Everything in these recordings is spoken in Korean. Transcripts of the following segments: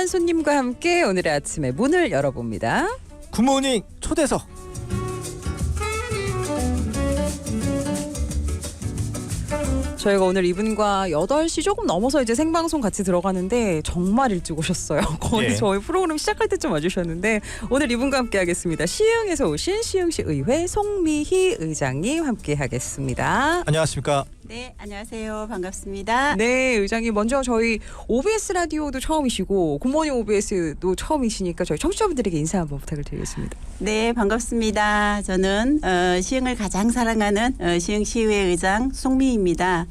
소중한 손님과 함께 오늘의 아침에 문을 열어봅니다. 굿모닝 초대석. 저희가 오늘 이분과 8시 조금 넘어서 이제 생방송 같이 들어가는데 정말 일찍 오셨어요. 거의 예. 저희 프로그램 시작할 때쯤 와주셨는데 오늘 이분과 함께 하겠습니다. 시흥에서 오신 시흥시 의회 송미희 의장님 함께 하겠습니다. 안녕하십니까. 네, 안녕하세요. 반갑습니다. 네, 의장님 먼저 저희 OBS 라디오도 처음이시고 굿모닝 OBS도 처음이시니까 저희 청취자분들에게 인사 한번 부탁을 드리겠습니다. 네, 반갑습니다. 저는 시흥을 가장 사랑하는 시흥시의회 의장 송미희입니다.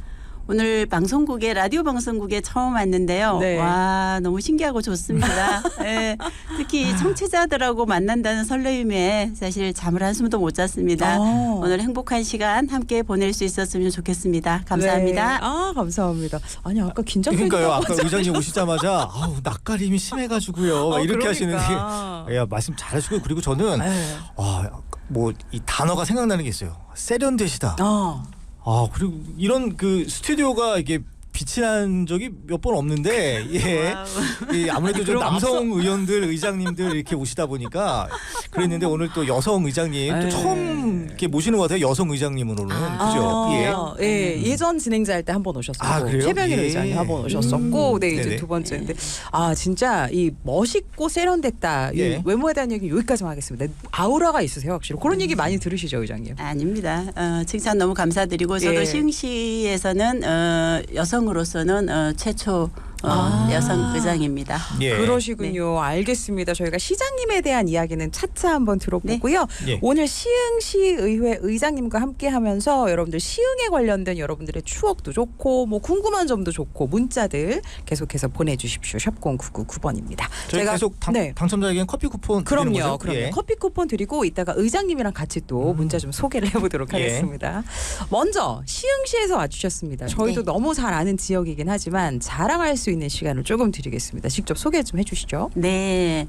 오늘 방송국에 라디오 방송국에 처음 왔는데요. 네. 와, 너무 신기하고 좋습니다. 네, 특히 청취자들하고 만난다는 설레임에 사실 잠을 한숨도 못 잤습니다. 오늘 행복한 시간 함께 보낼 수 있었으면 좋겠습니다. 감사합니다. 네. 아, 감사합니다. 아니 아까 긴장되니까 그러니까요. 아까 의장님 오시자마자 아우 낯가림이 심해가지고요. 이렇게 하시는 게 야, 말씀 잘하시고 그리고 저는 뭐 이 단어가 생각나는 게 있어요. 세련되시다. 그리고 이런 그 스튜디오가 이게 빛이 난 적이 몇 번 없는데 아무래도 좀 남성 의원들 의장님들 이렇게 오시다 보니까 그랬는데 오늘 또 여성 의장님 또 처음 이렇게 모시는 것 같아요. 여성 의장님으로는 그죠? 예전 진행자 할 때 한 번 오셨었고 그래요? 최병일 의장이 한 번 오셨었고 네 이제 네네. 두 번째인데 진짜 이 멋있고 세련됐다 이 외모에 대한 얘기 여기까지만 하겠습니다. 아우라가 있으세요 확실히 그런 얘기 많이 들으시죠 의장님? 아닙니다. 칭찬 너무 감사드리고 저도 시흥시에서는 여성으로서는 최초 여성 의장입니다. 그러시군요. 네. 알겠습니다. 저희가 시장님에 대한 이야기는 차차 한번 들어보고요. 네. 오늘 시흥시의회 의장님과 함께하면서 여러분들 시흥에 관련된 여러분들의 추억도 좋고 뭐 궁금한 점도 좋고 문자들 계속해서 보내주십시오. 샵 0999번입니다. 저희가 계속 당첨자에게는 커피 쿠폰 드리는 거죠? 그럼요. 커피 쿠폰 드리고 이따가 의장님이랑 같이 또 문자 좀 소개를 해보도록 하겠습니다. 먼저 시흥시에서 와주셨습니다. 저희도 너무 잘 아는 지역이긴 하지만 자랑할 수 있는 시간을 조금 드리겠습니다. 직접 소개 좀 해주시죠. 네,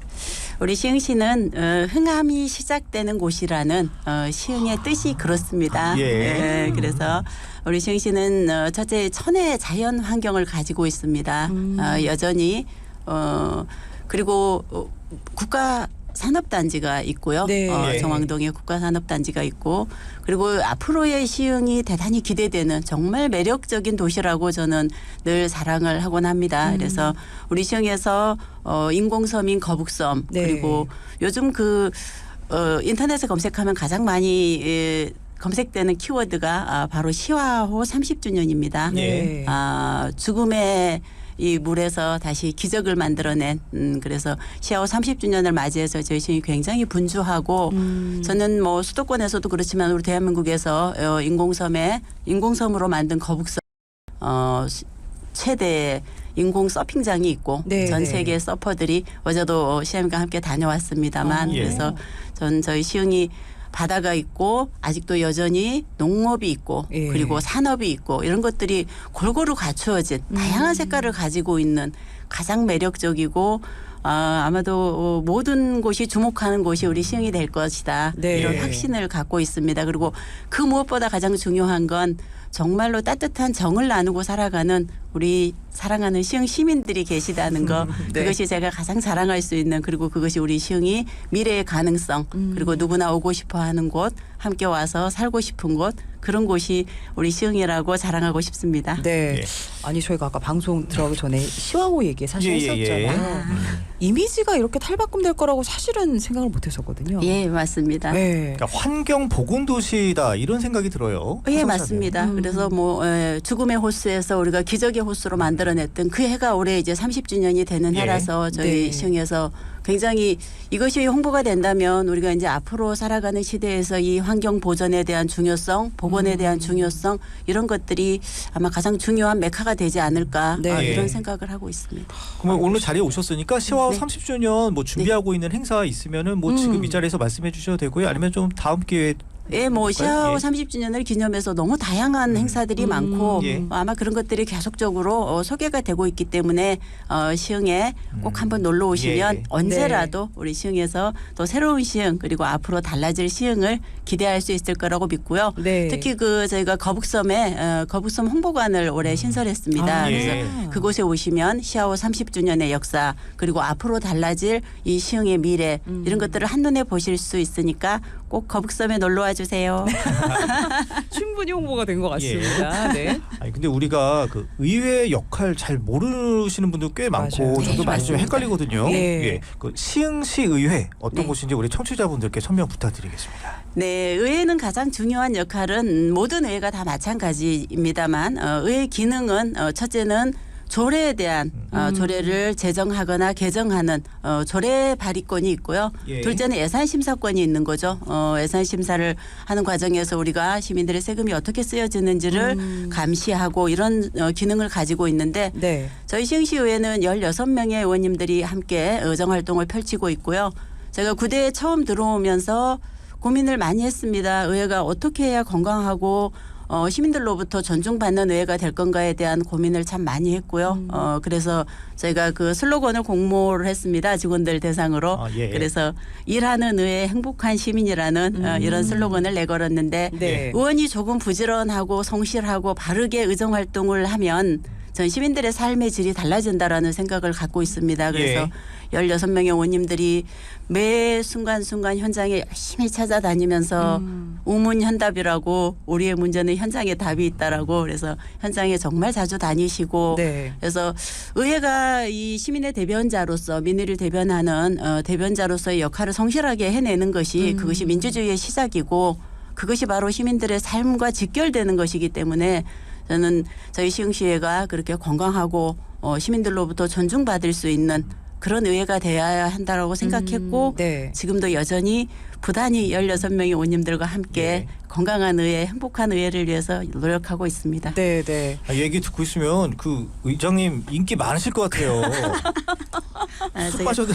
우리 시흥시는 흥함이 시작되는 곳이라는 시흥의 뜻이 그렇습니다. 그래서 우리 시흥시는 첫째 천혜의 자연 환경을 가지고 있습니다. 여전히 그리고 국가 산업단지가 있고요. 정왕동에 국가산업단지가 있고 그리고 앞으로의 시흥이 대단히 기대되는 정말 매력적인 도시라고 저는 늘 자랑을 하곤 합니다. 그래서 우리 시흥에서 인공섬인 거북섬 그리고 요즘 인터넷에 검색하면 가장 많이 검색되는 키워드가 바로 시화호 30주년입니다. 죽음의 이 물에서 다시 기적을 만들어낸 그래서 시화호 30주년을 맞이해서 저희 시흥이 굉장히 분주하고 저는 뭐 수도권에서도 그렇지만 우리 대한민국에서 인공섬으로 만든 거북섬 최대 인공 서핑장이 있고 전 세계 서퍼들이 어제도 시장님과 함께 다녀왔습니다만 그래서 저희 시흥이 바다가 있고 아직도 여전히 농업이 있고 그리고 산업이 있고 이런 것들이 골고루 갖추어진 다양한 색깔을 가지고 있는 가장 매력적이고 아마도 모든 곳이 주목하는 곳이 우리 시흥이 될 것이다. 이런 확신을 갖고 있습니다. 그리고 그 무엇보다 가장 중요한 건 정말로 따뜻한 정을 나누고 살아가는 우리 사랑하는 시흥 시민들이 계시다는 거 그것이 제가 가장 자랑할 수 있는 그리고 그것이 우리 시흥이 미래의 가능성 그리고 누구나 오고 싶어하는 곳 함께 와서 살고 싶은 곳 그런 곳이 우리 시흥이라고 자랑하고 싶습니다. 아니 저희가 아까 방송 들어가기 전에 시화호 얘기 사실 했었잖아요. 이미지가 이렇게 탈바꿈될 거라고 사실은 생각을 못했었거든요. 예, 맞습니다. 그러니까 환경 보건 도시다 이런 생각이 들어요. 예, 맞습니다. 그래서 뭐 죽음의 호수에서 우리가 기적의 호수로 만들어냈던 그 해가 올해 이제 30주년이 되는 해라서 저희 시흥에서 굉장히 이것이 홍보가 된다면 우리가 이제 앞으로 살아가는 시대에서 이 환경 보전에 대한 중요성, 보건에 대한 중요성 이런 것들이 아마 가장 중요한 메카가 되지 않을까 이런 생각을 하고 있습니다. 그럼 오늘 자리에 오셨으니까 시화호 30주년 뭐 준비하고 있는 행사 있으면은 뭐 지금 이 자리에서 말씀해 주셔도 되고요. 아니면 좀 다음 기회에 예, 뭐 시아호 예. 30주년을 기념해서 너무 다양한 행사들이 많고 예. 아마 그런 것들이 계속적으로 소개가 되고 있기 때문에 시흥에 꼭 한번 놀러 오시면 예, 예. 언제라도 우리 시흥에서 또 새로운 시흥 그리고 앞으로 달라질 시흥을 기대할 수 있을 거라고 믿고요. 네. 특히 그 저희가 거북섬에 거북섬 홍보관을 올해 신설했습니다. 아, 예. 그래서 그곳에 오시면 시아호 30주년의 역사 그리고 앞으로 달라질 이 시흥의 미래 이런 것들을 한눈에 보실 수 있으니까 꼭 거북섬에 놀러 와 주세요. 충분히 홍보가 된 것 같습니다. 네. 아니 근데 우리가 그 의회 역할 잘 모르시는 분들 꽤 많고 맞아요. 저도 네, 많이 좀 맞습니다. 헷갈리거든요. 예. 예. 그 시흥시 의회 어떤 네. 곳인지 우리 청취자분들께 설명 부탁드리겠습니다. 네, 의회는 가장 중요한 역할은 모든 의회가 다 마찬가지입니다만 의회 기능은 첫째는 조례에 대한 조례를 제정하거나 개정하는 조례 발의권이 있고요. 예. 둘째는 예산 심사권이 있는 거죠. 예산 심사를 하는 과정에서 우리가 시민들의 세금이 어떻게 쓰여지는지를 감시하고 이런 기능을 가지고 있는데 네. 저희 시흥시의회는 16명의 의원님들이 함께 의정활동을 펼치고 있고요. 제가 구대에 처음 들어오면서 고민을 많이 했습니다. 의회가 어떻게 해야 건강하고 시민들로부터 존중받는 의회가 될 건가에 대한 고민을 참 많이 했고요. 그래서 저희가 그 슬로건을 공모를 했습니다. 직원들 대상으로. 아, 예. 그래서 일하는 의회 행복한 시민이라는 이런 슬로건을 내걸었는데 네. 의원이 조금 부지런하고 성실하고 바르게 의정활동을 하면 전 시민들의 삶의 질이 달라진다라는 생각을 갖고 있습니다. 그래서 16명의 의원님들이 매 순간순간 현장에 열심히 찾아다니면서 우문현답이라고 우리의 문제는 현장에 답이 있다라고 그래서 현장에 정말 자주 다니시고 네. 그래서 의회가 이 시민의 대변자로서 민의를 대변하는 대변자로서의 역할을 성실하게 해내는 것이 그것이 민주주의의 시작이고 그것이 바로 시민들의 삶과 직결되는 것이기 때문에 저는 저희 시흥시의회가 그렇게 건강하고 시민들로부터 존중받을 수 있는 그런 의회가 되어야 한다라고 생각했고 네. 지금도 여전히 부단히 16명의 의원님들과 함께 예. 건강한 의회, 행복한 의회를 위해서 노력하고 있습니다. 네, 네. 아, 얘기 듣고 있으면 그 의장님 인기 많으실 것 같아요. 쑥 제가 빠져도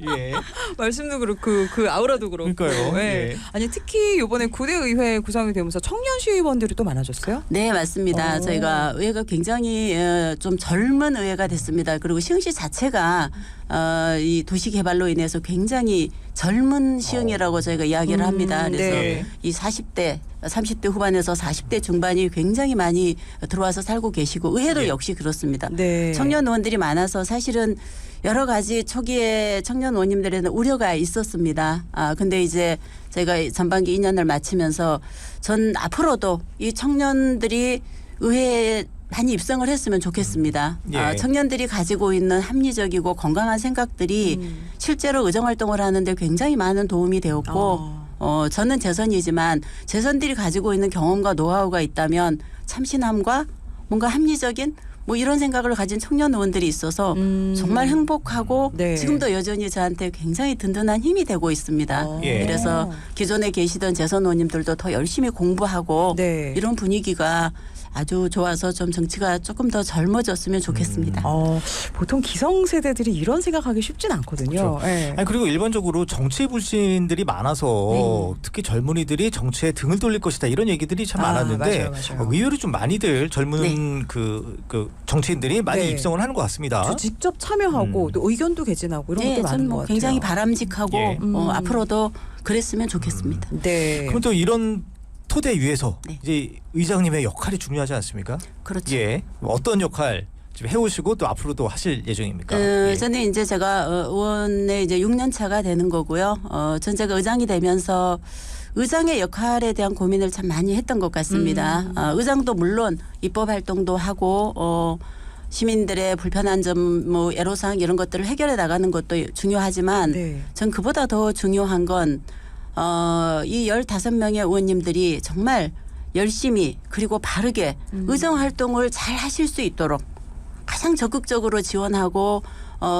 예. 말씀도 그렇고 그 아우라도 그렇고. 그러니까요. 네. 예. 아니 특히 이번에 구대 의회 구성이 되면서 청년 시의원들이 또 많아졌어요? 네, 맞습니다. 오. 저희가 의회가 굉장히 좀 젊은 의회가 됐습니다. 그리고 시흥시 자체가 이 도시 개발로 인해서 굉장히 젊은 시흥이라고 저희가 이야기를 합니다. 그래서 네. 이 40대 30대 후반에서 40대 중반이 굉장히 많이 들어와서 살고 계시고 의회도 예. 역시 그렇습니다. 네. 청년 의원들이 많아서 사실은 여러 가지 초기에 청년 의원님들에는 우려가 있었습니다. 근데 이제 저희가 전반기 2년을 마치면서 전 앞으로도 이 청년들이 의회에 많이 입성을 했으면 좋겠습니다. 예. 청년들이 가지고 있는 합리적이고 건강한 생각들이 실제로 의정활동을 하는데 굉장히 많은 도움이 되었고 저는 재선이지만 재선들이 가지고 있는 경험과 노하우가 있다면 참신함과 뭔가 합리적인 뭐 이런 생각을 가진 청년 의원들이 있어서 정말 행복하고 네. 지금도 여전히 저한테 굉장히 든든한 힘이 되고 있습니다. 예. 그래서 기존에 계시던 재선 의원님들도 더 열심히 공부하고 네. 이런 분위기가 아주 좋아서 좀 정치가 조금 더 젊어졌으면 좋겠습니다. 보통 기성세대들이 이런 생각하기 쉽진 않거든요. 그렇죠. 네. 아니 그리고 일반적으로 정치 불신들이 많아서 특히 젊은이들이 정치에 등을 돌릴 것이다 이런 얘기들이 참 많았는데 맞아요. 의외로 좀 많이들 젊은 그 정치인들이 많이 네. 입성을 하는 것 같습니다. 저 직접 참여하고 또 의견도 개진하고 이런 것도 많은 저는 것 뭐 같아요. 굉장히 바람직하고 예. 앞으로도 그랬으면 좋겠습니다. 네. 그럼 또 이런 토대 위에서 네. 이제 의장님의 역할이 중요하지 않습니까? 그렇죠. 예, 어떤 역할 지금 해오시고 또 앞으로도 하실 예정입니까? 예. 저는 이제 제가 의원에 이제 6년 차가 되는 거고요. 전 제가 의장이 되면서 의장의 역할에 대한 고민을 참 많이 했던 것 같습니다. 의장도 물론 입법 활동도 하고 시민들의 불편한 점, 뭐 애로사항 이런 것들을 해결해 나가는 것도 중요하지만 네. 전 그보다 더 중요한 건 이 15명의 의원님들이 정말 열심히 그리고 바르게 의정 활동을 잘 하실 수 있도록 가장 적극적으로 지원하고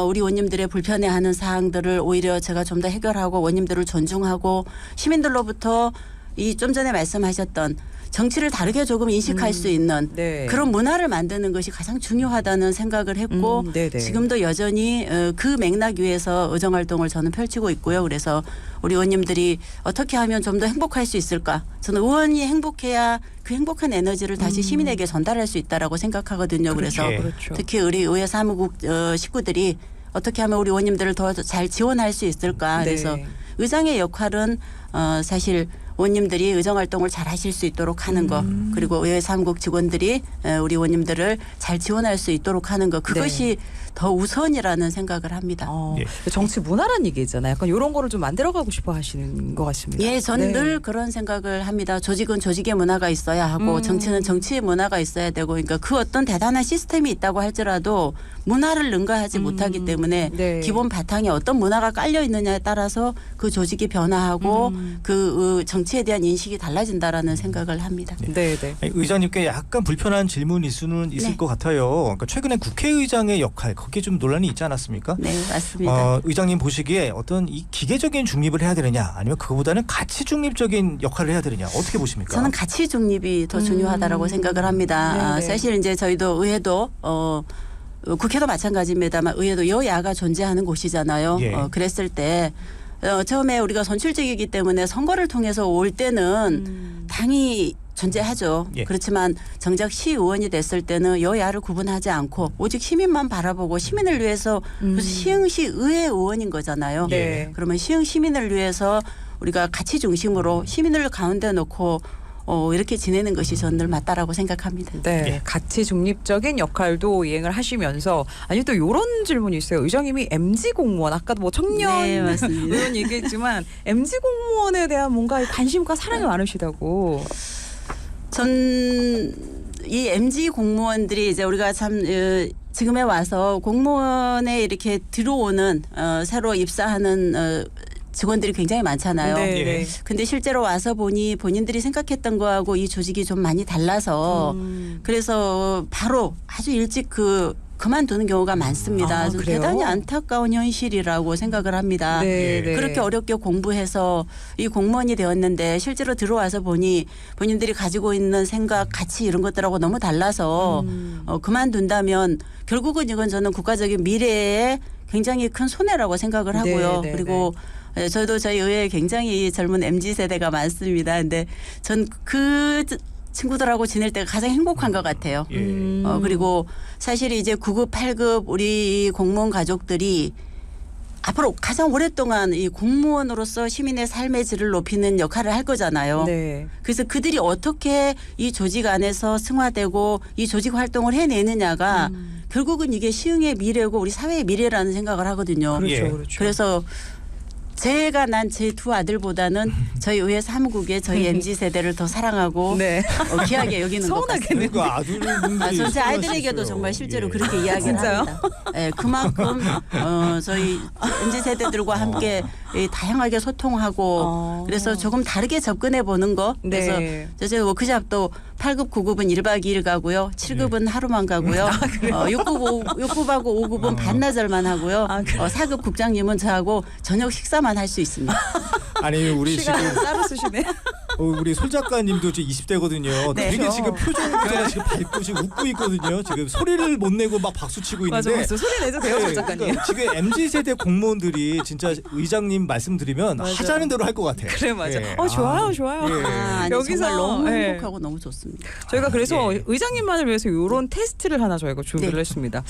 우리 의원님들의 불편해하는 사항들을 오히려 제가 좀 더 해결하고 의원님들을 존중하고 시민들로부터 이 좀 전에 말씀하셨던 정치를 다르게 조금 인식할 수 있는 네. 그런 문화를 만드는 것이 가장 중요하다는 생각을 했고 지금도 여전히 그 맥락 위에서 의정활동을 저는 펼치고 있고요. 그래서 우리 의원님들이 어떻게 하면 좀 더 행복할 수 있을까? 저는 의원이 행복해야 그 행복한 에너지를 다시 시민에게 전달할 수 있다라고 생각하거든요. 그래서 그렇죠. 특히 우리 의회 사무국 식구들이 어떻게 하면 우리 의원님들을 더 잘 지원할 수 있을까? 그래서 의장의 역할은 사실 의원님들이 의정활동을 잘 하실 수 있도록 하는 거 그리고 의회 사무국 직원들이 우리 의원님들을 잘 지원할 수 있도록 하는 거 그것이 더 우선이라는 생각을 합니다. 정치 문화란 얘기 있잖아요. 약간 이런 거를 좀 만들어가고 싶어 하시는 것 같습니다. 예, 저는 늘 그런 생각을 합니다. 조직은 조직의 문화가 있어야 하고 정치는 정치의 문화가 있어야 되고 그러니까 그 어떤 대단한 시스템이 있다고 할지라도 문화를 능가하지 못하기 때문에 기본 바탕에 어떤 문화가 깔려 있느냐에 따라서 그 조직이 변화하고 그 정치에 대한 인식이 달라진다라는 생각을 합니다. 네. 의장님께 약간 불편한 질문일 수는 있을 것 같아요. 그러니까 최근에 국회의장의 역할 거기에 좀 논란이 있지 않았습니까? 네, 맞습니다. 의장님 보시기에 어떤 이 기계적인 중립을 해야 되느냐 아니면 그거보다는 가치 중립적인 역할을 해야 되느냐 어떻게 보십니까? 저는 가치 중립이 더 중요하다라고 생각을 합니다. 사실 이제 저희도 의회도 국회도 마찬가지입니다만 의회도 여야가 존재하는 곳이잖아요. 그랬을 때 처음에 우리가 선출직이기 때문에 선거를 통해서 올 때는 당이 존재하죠. 그렇지만 정작 시의원이 됐을 때는 여야를 구분하지 않고 오직 시민만 바라보고 시민을 위해서 그래서 시흥시 의회 의원인 거잖아요. 그러면 시흥 시민을 위해서 우리가 가치 중심으로 시민을 가운데 놓고 이렇게 지내는 것이 저는 늘 맞다라고 생각합니다. 네, 가치 중립적인 역할도 이행을 하시면서 아니 또 이런 질문이 있어요. 의장님이 MZ 공무원 아까도 뭐 청년 의원 얘기했지만 MZ 공무원에 대한 뭔가 관심과 사랑이 많으시다고. 전 이 MZ 공무원들이 이제 우리가 참 지금에 와서 공무원에 이렇게 들어오는 새로 입사하는 직원들이 굉장히 많잖아요. 근데 실제로 와서 보니 본인들이 생각했던 거하고 이 조직이 좀 많이 달라서 그래서 바로 아주 일찍 그만두는 경우가 많습니다. 대단히 안타까운 현실이라고 생각을 합니다. 그렇게 어렵게 공부해서 이 공무원이 되었는데 실제로 들어와서 보니 본인들이 가지고 있는 생각, 가치 이런 것들하고 너무 달라서 그만둔다면 결국은 이건 저는 국가적인 미래에 굉장히 큰 손해라고 생각을 하고요. 그리고 저도 저희 의회에 굉장히 젊은 MZ세대가 많습니다. 근데 전 그 친구들하고 지낼 때가 가장 행복한 것 같아요. 그리고 사실 이제 9급, 8급 우리 공무원 가족들이 앞으로 가장 오랫동안 이 공무원으로서 시민의 삶의 질을 높이는 역할을 할 거잖아요. 그래서 그들이 어떻게 이 조직 안에서 승화되고 이 조직 활동을 해내느냐가 결국은 이게 시흥의 미래고 우리 사회의 미래라는 생각을 하거든요. 그렇죠. 그래서 제가 난 제 두 아들보다는 저희 의회 사무국에 저희 MZ 세대를 더 사랑하고 귀하게 여기는 것 같습니다. 전 제 아이들에게도 정말 실제로 그렇게 이야기를 합니다. 그만큼 저희 MZ 세대들과 함께 다양하게 소통하고 그래서 조금 다르게 접근해 보는 거. 그래서 저 워크숍도 8급, 9급은 1박 2일 가고요. 7급은 하루만 가고요. 6급하고 5급은 반나절만 하고요. 4급 국장님은 저하고 저녁 식사만 할 수 있습니다. 아니 우리 지금 따로 쓰시네. 우리 솔 작가님도 지금 20대거든요. 되게 지금 표정이 지금 밝고 지금 웃고 있거든요. 지금 소리를 못 내고 막 박수 치고 있는데. 맞아. 소리 내도 돼요, 솔 작가님. 그러니까 지금 MZ 세대 공무원들이 진짜 의장님 말씀드리면 하자는 대로 할 것 같아요. 그래 맞아. 좋아요. 아니, 여기서 너무 행복하고 너무 좋습니다. 저희가 그래서 의장님만을 위해서 이런 테스트를 하나 저희가 준비를 했습니다.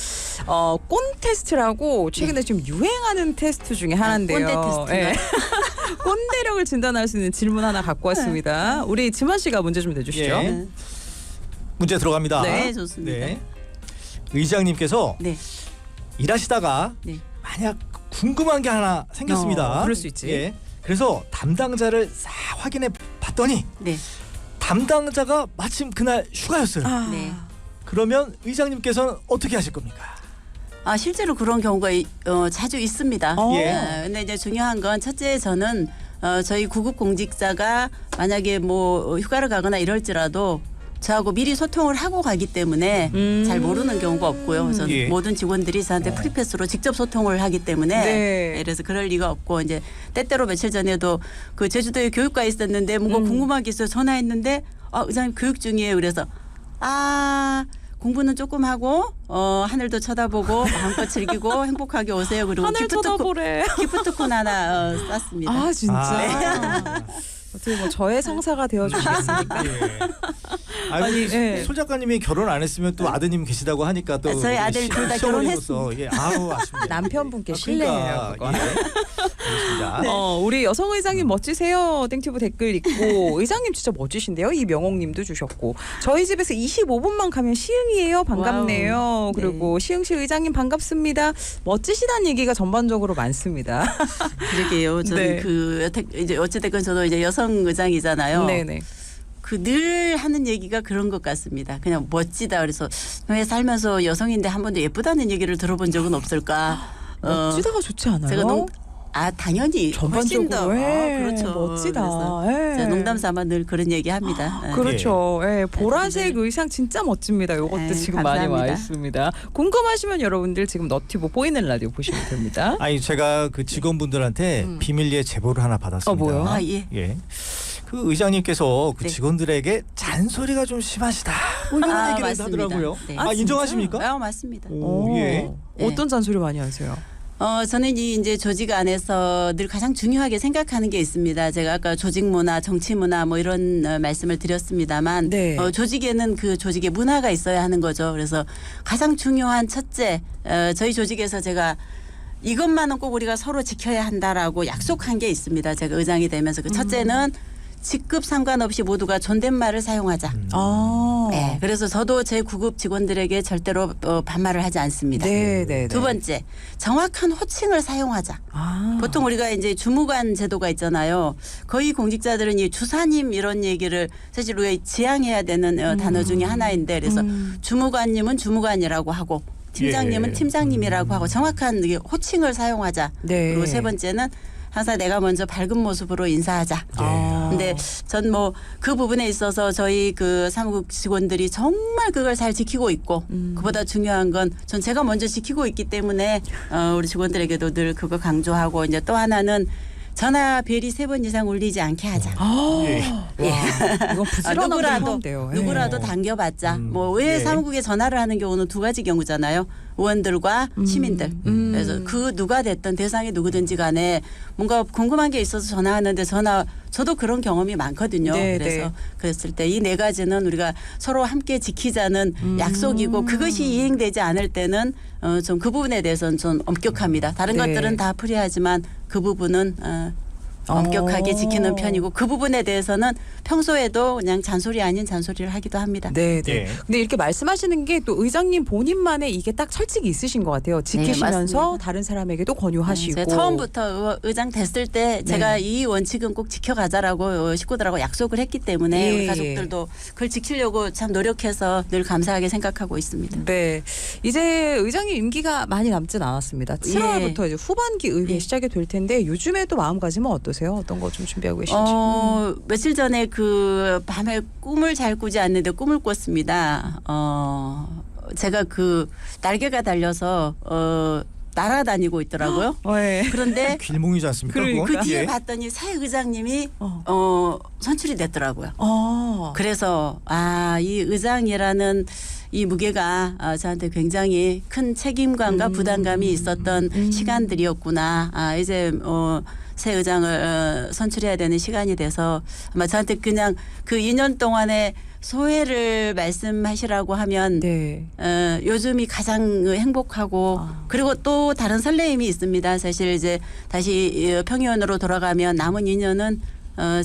꼰 테스트라고 최근에 지금 유행하는 테스트 중에 하나인데요. 꼰대 테스트. 꼰대력을 진단할 수 있는 질문 하나 갖고 왔습니다. 우리 지만 씨가 문제 좀 내주시죠. 문제 들어갑니다. 네, 좋습니다. 의장님께서 일하시다가 만약 궁금한 게 하나 생겼습니다. 그럴 수 있지. 그래서 담당자를 싹 확인해 봤더니 담당자가 마침 그날 휴가였어요. 그러면 의장님께서는 어떻게 하실 겁니까? 실제로 그런 경우가 자주 있습니다. 근데 이제 중요한 건 첫째 저는 저희 9급 공직자가 만약에 뭐 휴가를 가거나 이럴지라도 저하고 미리 소통을 하고 가기 때문에 잘 모르는 경우가 없고요. 그래서 모든 직원들이 저한테 프리패스로 직접 소통을 하기 때문에 그래서 그럴 리가 없고 이제 때때로 며칠 전에도 그 제주도에 교육가 있었는데 뭔가 궁금한 게 있어서 전화했는데 의장님 교육 중이에요. 그래서 공부는 조금 하고 하늘도 쳐다보고 마음껏 즐기고 행복하게 오세요. 그리고 하늘 쳐다보래. 기프트콘 하나 쐈습니다. 아 진짜. 어떻게 뭐 저의 성사가 되어주시겠습니까? 예. 아니 손 작가님이 결혼 안 했으면 또 아드님 계시다고 하니까 또 저희 아들 둘 다 결혼했습니다. 예, 아쉽네요. 남편분께 실례해요. 그거. 예. 알겠습니다. 우리 여성 의장님 멋지세요. 땡튜브 댓글 있고 의장님 진짜 멋지신데요. 이명옥님도 주셨고 저희 집에서 25분만 가면 시흥이에요. 반갑네요. 와우. 그리고 시흥시 의장님 반갑습니다. 멋지시다는 얘기가 전반적으로 많습니다. 그러게요. 저는 이제 어찌됐건 저도 이제 여성 의장이잖아요. 네네. 늘 하는 얘기가 그런 것 같습니다. 그냥 멋지다. 그래서 왜 살면서 여성인데 한 번도 예쁘다는 얘기를 들어본 적은 없을까? 멋지다가 좋지 않아요? 제가 당연히 전반적으로 그렇죠. 멋지다. 제가 농담 삼아 늘 그런 얘기 합니다. 그렇죠. 보라색 의상 진짜 멋집니다. 이것도 지금 감사합니다. 많이 와 있습니다. 궁금하시면 여러분들 지금 너튜브 보이는 라디오 보시면 됩니다. 아니 제가 그 직원분들한테 비밀리에 제보를 하나 받았습니다. 뭐요? 예. 그 의장님께서 그 네. 직원들에게 잔소리가 좀 심하시다. 이런 얘기를 맞습니다. 하더라고요. 네. 인정하십니까? 맞습니다. 예. 어떤 잔소리 많이 하세요? 저는 이제 조직 안에서 늘 가장 중요하게 생각하는 게 있습니다. 제가 아까 조직 문화, 정치 문화 뭐 이런 말씀을 드렸습니다만 네. 조직에는 그 조직의 문화가 있어야 하는 거죠. 그래서 가장 중요한 첫째, 저희 조직에서 제가 이것만은 꼭 우리가 서로 지켜야 한다라고 약속한 게 있습니다. 제가 의장이 되면서 그 첫째는 직급 상관없이 모두가 존댓말을 사용하자. 네, 그래서 저도 제 구급 직원들에게 절대로 반말을 하지 않습니다. 네. 두 번째, 정확한 호칭을 사용하자. 보통 우리가 이제 주무관 제도가 있잖아요. 거의 공직자들은 이 주사님 이런 얘기를 사실 우리가 지향해야 되는 단어 중에 하나인데 그래서 주무관님은 주무관이라고 하고 팀장님은 팀장님이라고 하고 정확한 호칭을 사용하자. 네. 그리고 세 번째는 항상 내가 먼저 밝은 모습으로 인사하자. 근데 전 뭐 그 부분에 있어서 저희 그 사무국 직원들이 정말 그걸 잘 지키고 있고 그보다 중요한 건 전 제가 먼저 지키고 있기 때문에 우리 직원들에게도 늘 그거 강조하고 이제 또 하나는 전화 벨이 3번 이상 울리지 않게 하자. 이건 부지런한 건데요. 누구라도 당겨봤자 뭐 왜 사무국에 전화를 하는 경우는 두 가지 경우잖아요. 의원들과 시민들. 그래서 그 누가 됐든 대상이 누구든지 간에 뭔가 궁금한 게 있어서 전화하는데 저도 그런 경험이 많거든요. 그래서 그랬을 때 이 네 가지는 우리가 서로 함께 지키자는 약속이고 그것이 이행되지 않을 때는 좀 그 부분에 대해서는 좀 엄격합니다. 다른 것들은 다 프리하지만 그 부분은 엄격하게 지키는 편이고 그 부분에 대해서는 평소에도 그냥 잔소리 아닌 잔소리를 하기도 합니다. 네. 근데 이렇게 말씀하시는 게 또 의장님 본인만의 이게 딱 철칙이 있으신 것 같아요. 지키시면서 다른 사람에게도 권유하시고. 제가 처음부터 의장 됐을 때 제가 이 원칙은 꼭 지켜가자라고 식구들하고 약속을 했기 때문에 우리 가족들도 그걸 지키려고 참 노력해서 늘 감사하게 생각하고 있습니다. 네. 이제 의장님 임기가 많이 남진 않았습니다. 7월부터 이제 후반기 의회 시작이 될 텐데 요즘에도 마음가짐은 어떠세요? 어떤 거 좀 준비하고 계신지? 며칠 전에 그 밤에 꿈을 잘 꾸지 않는데 꿈을 꿨습니다. 제가 그 날개가 달려서 날아다니고 있더라고요. 그런데 길몽이지 않습니까? 그 뒤에 봤더니 새 의장님이 선출이 됐더라고요. 그래서 이 의장이라는 이 무게가 저한테 굉장히 큰 책임감과 부담감이 있었던 시간들이었구나. 이제 새 의장을 선출해야 되는 시간이 돼서 아마 저한테 그냥 그 2년 동안의 소회를 말씀하시라고 하면 요즘이 가장 행복하고 그리고 또 다른 설레임이 있습니다. 사실 이제 다시 평의원으로 돌아가면 남은 2년은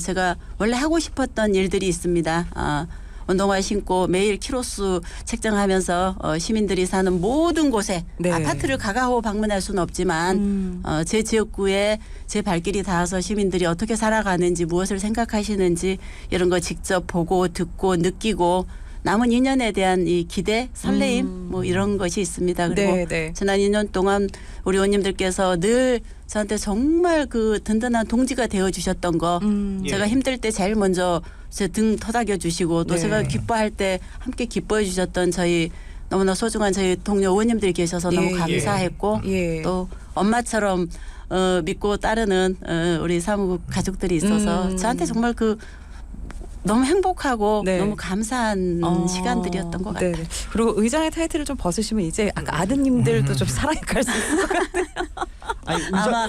제가 원래 하고 싶었던 일들이 있습니다. 운동화 신고 매일 키로수 책정하면서 시민들이 사는 모든 곳에 아파트를 가가호 방문할 수는 없지만 제 지역구에 제 발길이 닿아서 시민들이 어떻게 살아가는지 무엇을 생각하시는지 이런 거 직접 보고 듣고 느끼고 남은 2년에 대한 이 기대, 설레임 뭐 이런 것이 있습니다. 그리고 지난 2년 동안 우리 의원님들께서 늘 저한테 정말 그 든든한 동지가 되어 주셨던 거 제가 힘들 때 제일 먼저 제 등 토닥여 주시고 또 제가 기뻐할 때 함께 기뻐해 주셨던 저희 너무나 소중한 저희 동료 의원님들이 계셔서 너무 감사했고 또 엄마처럼 믿고 따르는 우리 사무국 가족들이 있어서 저한테 정말 그 너무 행복하고 네. 너무 감사한 시간들이었던 것 같아요. 그리고 의장의 타이틀을 좀 벗으시면 이제 아까 아드님들도 좀 사랑에 갈 수 있을 것 같아요. 아니, 아마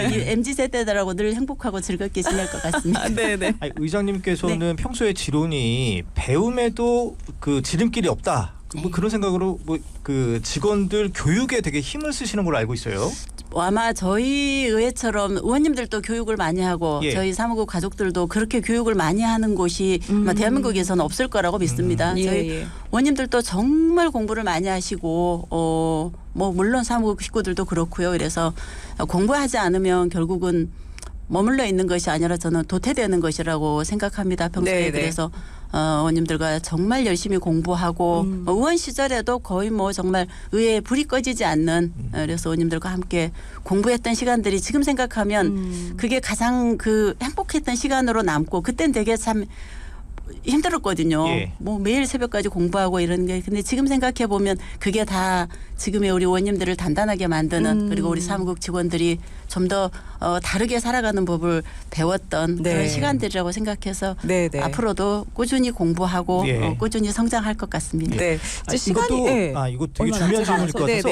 이 MZ 세대들하고 늘 행복하고 즐겁게 지낼 것 같습니다. 네네. 아니, 의장님께서는 평소에 지론이 배움에도 그 지름길이 없다. 뭐 그런 생각으로 뭐 그 직원들 교육에 되게 힘을 쓰시는 걸로 알고 있어요. 아마 저희 의회처럼 의원님들도 교육을 많이 하고 저희 사무국 가족들도 그렇게 교육을 많이 하는 곳이 아마 대한민국에서는 없을 거라고 믿습니다. 저희 의원님들도 정말 공부를 많이 하시고 뭐 물론 사무국 식구들도 그렇고요. 그래서 공부하지 않으면 결국은 머물러 있는 것이 아니라 저는 도태되는 것이라고 생각합니다. 평소에. 그래서 의원님들과 정말 열심히 공부하고 의원 시절에도 거의 뭐 정말 의회에 불이 꺼지지 않는 그래서 의원님들과 함께 공부했던 시간들이 지금 생각하면 그게 가장 그 행복했던 시간으로 남고 그땐 되게 참 힘들었거든요. 뭐 매일 새벽까지 공부하고 이런 게 근데 지금 생각해 보면 그게 다 지금의 우리 의원님들을 단단하게 만드는 그리고 우리 사무국 직원들이 좀 더 다르게 살아가는 법을 배웠던 그런 시간들이라고 생각해서 앞으로도 꾸준히 공부하고 꾸준히 성장할 것 같습니다. 시간이 이거 되게 중요한 질문일 것 같아서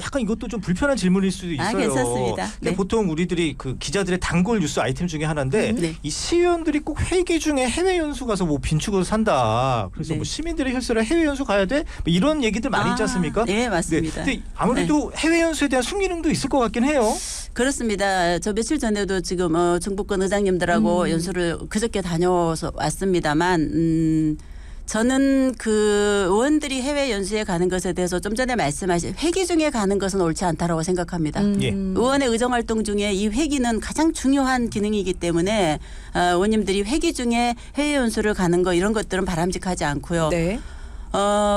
약간 이것도 좀 불편한 질문일 수도 있어요. 괜찮습니다. 보통 우리들이 그 기자들의 단골 뉴스 아이템 중에 하나인데 이 시의원들이 꼭 회기 중에 해외 연수 가서 뭐 빈축을 산다. 그래서 뭐 시민들의 혈세를 해외 연수 가야 돼. 뭐 이런 얘기들 많이 있지 않습니까? 네, 맞습니다. 근데 아무래도 해외 연수에 대한 순기능도 있을 것 같긴 해요. 그렇습니다. 저 며칠 전에도 지금 중부권 의장님들하고 연수를 그저께 다녀서 왔습니다만 저는 그 의원들이 해외 연수에 가는 것에 대해서 좀 전에 말씀하신 회기 중에 가는 것은 옳지 않다라고 생각합니다. 의원의 의정활동 중에 이 회기는 가장 중요한 기능이기 때문에 의원님들이 회기 중에 해외 연수를 가는 거 이런 것들은 바람직하지 않고요.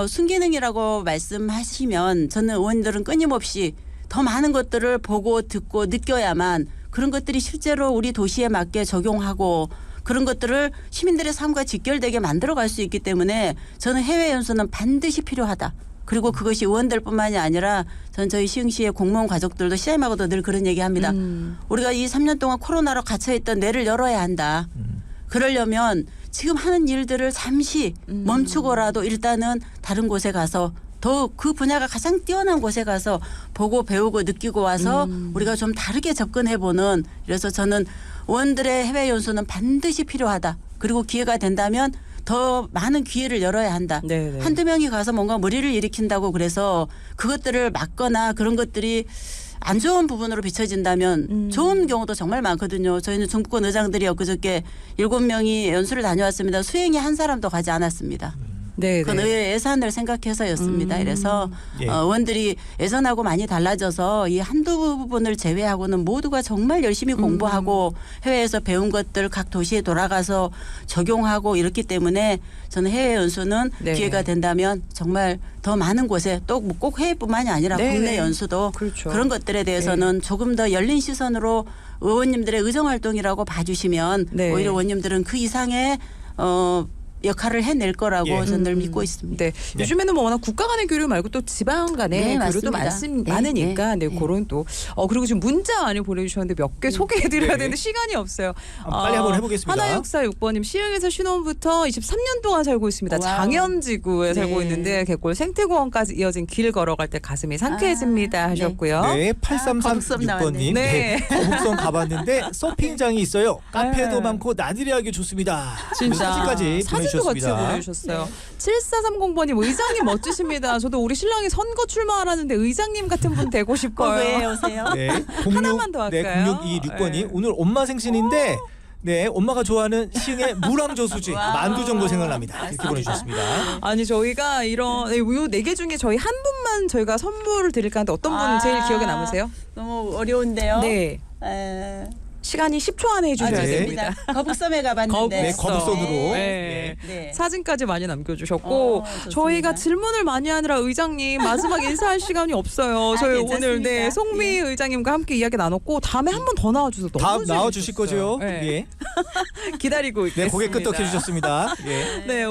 순기능이라고 말씀하시면 저는 의원들은 끊임없이 더 많은 것들을 보고 듣고 느껴야만 그런 것들이 실제로 우리 도시에 맞게 적용하고 그런 것들을 시민들의 삶과 직결되게 만들어갈 수 있기 때문에 저는 해외 연수는 반드시 필요하다. 그리고 그것이 의원들뿐만이 아니라 전 저희 시흥시의 공무원 가족들도 시장님하고도 늘 그런 얘기합니다. 우리가 이 3년 동안 코로나로 갇혀있던 뇌를 열어야 한다. 그러려면 지금 하는 일들을 잠시 멈추고라도 일단은 다른 곳에 가서 더 그 분야가 가장 뛰어난 곳에 가서 보고 배우고 느끼고 와서 우리가 좀 다르게 접근해보는 그래서 저는 의원들의 해외 연수는 반드시 필요하다. 그리고 기회가 된다면 더 많은 기회를 열어야 한다. 한두 명이 가서 뭔가 무리를 일으킨다고 그래서 그것들을 막거나 그런 것들이 안 좋은 부분으로 비춰진다면 좋은 경우도 정말 많거든요. 저희는 중부권 의장들이 엊그저께 7명이 연수를 다녀왔습니다. 수행이 한 사람도 가지 않았습니다. 그건 의회 예산을 생각해서였습니다. 그래서 의원들이 예산하고 많이 달라져서 이 한두 부분을 제외하고는 모두가 정말 열심히 공부하고 해외에서 배운 것들 각 도시에 돌아가서 적용하고 이렇기 때문에 저는 해외 연수는 기회가 된다면 정말 더 많은 곳에 또 꼭 해외뿐만이 아니라 국내 연수도 그런 것들에 대해서는 조금 더 열린 시선으로 의원님들의 의정활동이라고 봐주시면 오히려 의원님들은 그 이상의 역할을 해낼 거라고 저는 늘 믿고 있습니다. 요즘에는 뭐 워낙 국가 간의 교류 말고 또 지방 간의 교류도 많으니까 그런 또 그리고 지금 문자 많이 보내주셨는데 몇 개 소개해드려야 되는데 시간이 없어요. 빨리 한번 해보겠습니다. 하나육사 6번님 시흥에서 신혼부터 23년 동안 살고 있습니다. 장현지구에 살고 있는데 개골 생태공원까지 이어진 길 걸어갈 때 가슴이 상쾌해집니다 하셨고요. 8336번님 거북선 가봤는데 서핑장이 있어요. 카페도 많고 나들이하기 좋습니다. 진짜 사진까지 사진도 같이 보내주셨어요. 7430번님 의장님 멋지십니다. 저도 우리 신랑이 선거 출마하라는데 의장님 같은 분 되고 싶어요. 왜 오세요? 하나만 더 할까요? 0626번이 오늘 엄마 생신인데 엄마가 좋아하는 시흥의 무랑저수지 만두 정도 생각납니다. 이렇게 보내주셨습니다. 아니 저희가 이런 요 4개 중에 저희 한 분만 저희가 선물을 드릴까 하는데 어떤 분 제일 기억에 남으세요? 너무 어려운데요. 시간이 10초 안에 해주셔야 됩니다. 거북섬에 가봤는데. 거북선으로. 사진까지 많이 남겨주셨고 저희가 질문을 많이 하느라 의장님 마지막 인사할 시간이 없어요. 저희 오늘 송미 의장님과 함께 이야기 나눴고 다음에 한 번 더 나와주셔서 너무 다 나와주실 거죠? 기다리고 있겠습니다. 고개 끄덕 해주셨습니다.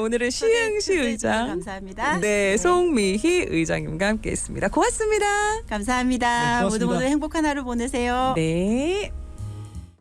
오늘은 시흥시 의장 감사합니다. 송미희 의장님과 함께했습니다. 고맙습니다. 감사합니다. 모두 행복한 하루 보내세요. 네.